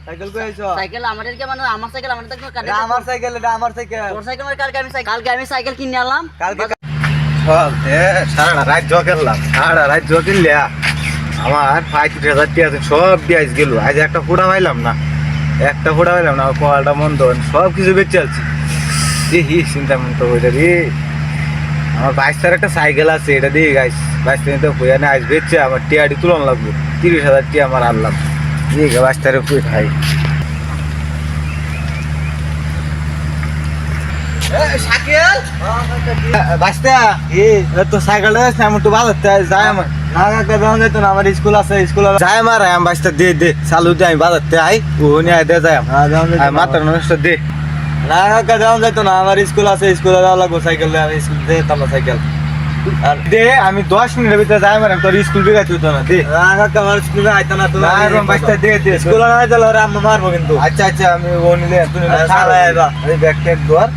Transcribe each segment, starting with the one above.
Cycle কই আইছো? Cycle আমাদেরকে মানে আমার সাইকেল আমাদের তো এটা আমার সাইকেল, এটা আমার সাইকেল। তোর সাইকেল মানে কালকে আমি সাইকেল কিনে আনলাম। কালকে চল দে সারা রাত জগেলাম, সারা রাত জগেলিয়া আমার 35,000 টাকা সব দিয়াজ গেল। আজ একটা ফুটা পাইলাম না, একটা ফুটা পাইলাম না, কলটা মন্দ সব কিছু বেঁচে আছি। হি চিন্তা মতো ওইটা রে। আমার 22 একটা সাইকেল আছে, এটা দিয়ে গাইস 22 তো হইয়া না, আজ বেচছে আমার টিয়াডি তুলন লাগবে। 30,000 টাকা আমার আনলাম, দিয়ে 22 পুই খাই। তো সাইকেলটা আমি একটু বাজারতে যাই, আমার না কাকা দেওয়া যেত না, আমার স্কুল আছে, স্কুল যাই আমার আমি বাসটা দে দে চালু দিয়ে আমি বাজারতে আই ওখানে আই দে যাই মাত্র নষ্ট দে। না কাকা দেওয়া যেত না, আমার স্কুল আছে, স্কুলে যাওয়া লাগবো সাইকেল দিয়ে, আমি স্কুল দিয়ে আমার সাইকেল দে। আমি 10 মিনিটের ভিতরে যাই মারাম, তোর স্কুল বিঘাতে হতো না দে। না কাকা আমার স্কুলে আইতো না তো, বাসটা দে দে স্কুল না যাইলে ওরা আম্মা মারবো কিন্তু। আচ্ছা আচ্ছা আমি ও নিলে তুমি ব্যাগ ট্যাগ দোয়ার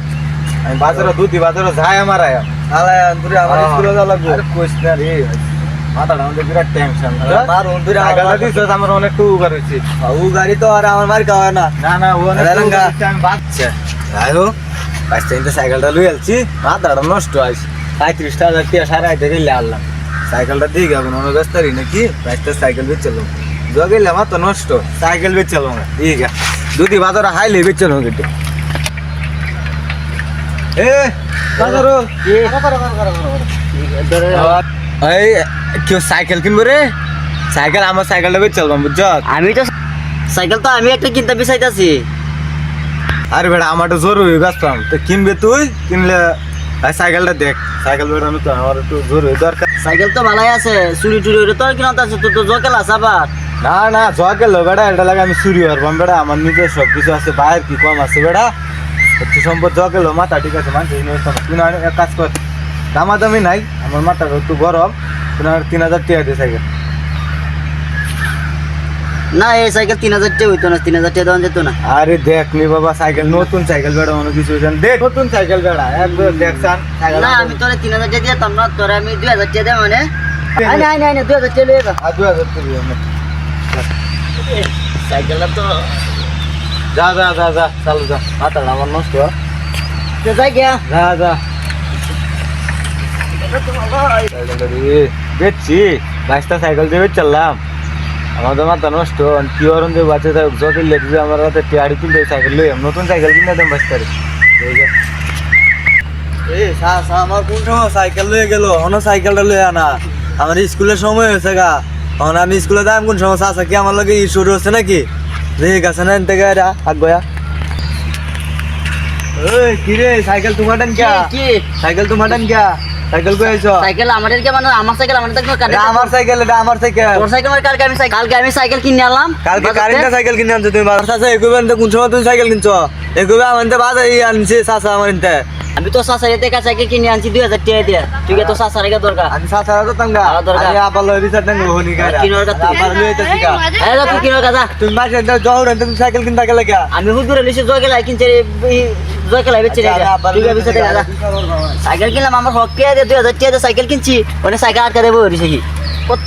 আমি বাজারে দুধি বাজারে যাই আমার আয়া আলায় দূরে আমার স্কুলে যাওয়া লাগবে। আরে কইস না রে, মাথাটা আমাদের বিরাট টেনশন। মার দূরে আগালা দিছস, আমার অনেক টু উগার হইছে। ও গাড়ি তো আর আমার মার খাওয়া না। না না ও অনেক রঙা আমি বাচ্চা আয়ো বাচ্চা ইনতে সাইকেলটা লই আলছি, মাথাটা নষ্ট হইছে। 35,000 টাকা সারা আইতে গেলে আনলাম সাইকেলটা দিয়ে গেল মনে ব্যস্তারি নাকি বাইকটা সাইকেল বেচলো জগেলে মাথা নষ্ট, সাইকেল বেচলো না ঠিক আছে দুধি বাজারে হাইলে বেচলো কিন্তু। কেউ সাইকেল কিনবো রে, সাইকেল আমার সাইকেলটা বেচ চলবাম বুঝছ। আমি তো সাইকেল তো আমি একটা কিনতে বিচাইতাছি। আরে বেটা আমার তো জরুরি ব্যস্তাম, তো কিনবে তুই কিনলে সাইকেলটা দেখ, সাইকেল বেড়ানো তো আমার একটু জরুরি দরকার। সাইকেল তো ভালাই আছে, চুরি টুরি ওটা তো আর কিনা আছে, তো জকেল আছে আবার। না না জগেল বেড়া এটা লাগে আমি চুরি হরবাম বেড়া, আমার নিজের সব কিছু আছে, বাইরের কি কম আছে বেড়া, একটু সম্পদ জগেল মাথা ঠিক আছে মানুষ তুই এক কাজ কর, দামাদামি নাই আমার মাথাটা একটু গরম, তুই 3,000 টাকা দিয়ে সাইকেল। না এই সাইকেল 3,000 টাকা হইতো না, 3,000 টাকা দেওয়া যেত না। আরে দেখ নি বাবা সাইকেল নতুন সাইকেল বেড়া অনেক কিছু দেখ নতুন সাইকেল বেড়া একদম দেখছান সাইকেল। না আমি তোরে 3,000 টাকা দিতাম না, তোরে আমি 2,000 টাকা দেব মানে। আই না 2,000 টাকা লয়ে যা। 2,000 টাকা সাইকেলটা তো যা যা যা যা চালু যা, মাথাটা আমার নষ্ট যাই গিয়া। যা যা বেচছি 22টা সাইকেল দিয়ে বেচলাম, আমাদের মাথা নষ্ট কি অরণ দেব বাচ্চা জটিল লেগে আমার হাতে টিয়াড়ি তুলতে সাইকেল লই নতুন সাইকেল কিনে দেন 22টারে। আমার কোন সময় সাইকেল লয়ে গেল, অন্য সাইকেলটা লয়ে আনা, আমার স্কুলের সময় হয়েছে গা, তখন আমি স্কুলে যাই কোন সময় চাষা কি আমার লগে শুরু হচ্ছে নাকি রেগে গেছে না এনতে গাড়া আগয়া। ওই কি রে সাইকেল তোমার ডান কে? কি সাইকেল তোমার ডান কে? সাইকেল কই আইছো? সাইকেল আমাদেরকে মানে আমার সাইকেল আমাদের তো এটা আমার সাইকেল, এটা আমার সাইকেল। তোর সাইকেল মানে কালকে আমি সাইকেল কিনে আনলাম। কালকে কারেন্টটা সাইকেল কিনে আনছো তুমি বাজার চাচা এগুবেন তো কোন সময় তুমি সাইকেল কিনছো? এগুবে আমানতে বাজার আনছে চাচা আমানতে। আমি তো সাসার এতে কাছে সাইকেল কিনে আনছি 2,000 টাকা দিয়ে। তুই কি তো সাসার এর দরকার? আমি চাচা তো তাঙ্গা আরে আবার লই দিছ তাঙ্গা হনি গাড়ি কিনোর কথা আবার লই তো শিকা। এই যা তুই কিনোর কথা। তুমি মাঝে জহর তুমি সাইকেল কিনতে গেলে কে? আমি হুদুরে লিসে জয়কেলা কিনছে জয়কেলা বেচে রে। তুই কি বিছে টাকা সাইকেল কিনলাম আমার হক কে দে 2,000 টাকা দিয়ে সাইকেল কিনছি, ওনে সাইকেল আটকা দেবো রিসে কি কত